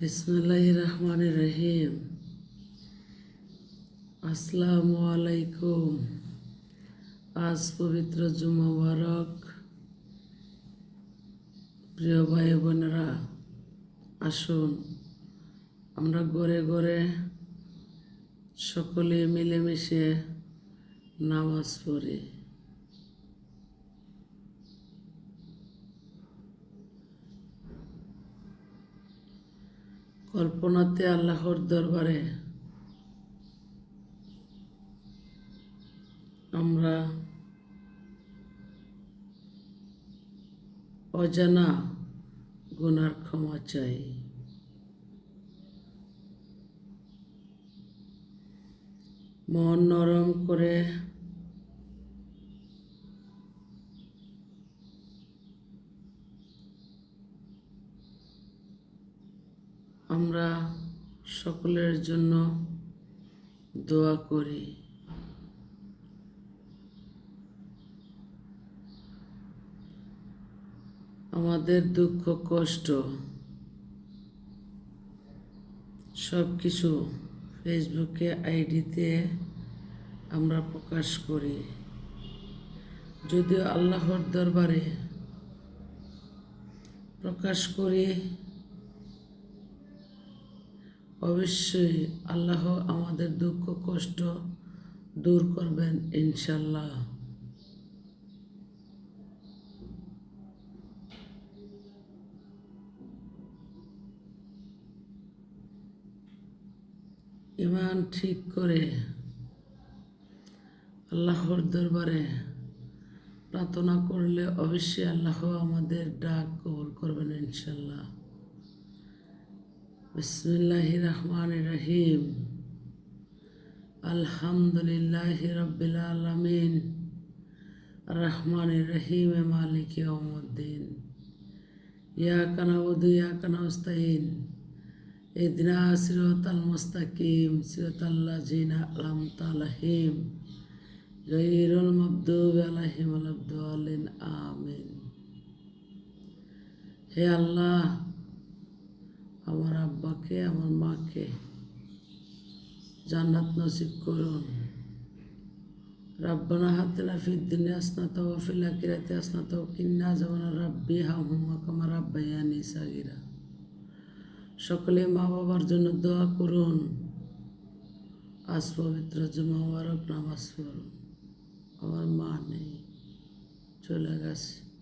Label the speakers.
Speaker 1: বিসমিল্লাহির রহমানির রহিম। আসসালামু আলাইকুম। আজ পবিত্র জুমা মুবারক। প্রিয় ভাই বোনেরা, আসুন আমরা ঘরে ঘরে সকলে মিলেমিশে নামাজ পড়ি। কল্পনাতে আল্লাহর দরবারে আমরা অজানা গুনার ক্ষমা চাই। মন নরম করে আমরা সকলের জন্য দোয়া করি। আমাদের দুঃখ কষ্ট সব কিছু ফেসবুকে আইডিতে আমরা প্রকাশ করি। যদিও আল্লাহর দরবারে প্রকাশ করি, অবশ্যই আল্লাহ আমাদের দুঃখ কষ্ট দূর করবেন ইনশাল্লাহ। ঈমান ঠিক করে আল্লাহর দরবারে প্রার্থনা করলে অবশ্যই আল্লাহ আমাদের ডাক কবুল করবেন ইনশাল্লাহ। বিসমিল্লাহির রহমানির রহিম। আলহামদুলিল্লাহি রাব্বিল আলামিন, রহমানির রহিম, মালিকি ইয়াউমিদ্দিন। ইয়াকা না'বুদু ওয়া ইয়াকা নাস্তাঈন। ইহদিনাস সিরাতাল মুস্তাকিম, সিরাতাল লাযিনা আন'আমতা আলাইহিম গায়রিল মাগদুবি আলাইহিম ওয়ালাদ-দাল্লিন। আমিন। হে আল্লাহ, আমার আব্বাকে আমার মাকে জান্নাত নসিব করুন। রাব্বানা হাতিনা ফিদ দুনিয়া হাসানাতাও ওয়া ফিল আখিরাতি হাসানাতাও ওয়া কিনা আযাবান্নার। রাব্বি হামহুমা কামা রাব্বায়ানি সাগীরা। সকলে মা বাবার জন্য দোয়া করুন। আজ পবিত্র জুমা মুবারক, নামাজ পড়ুন। আমার মা নেই, চলে গেছে।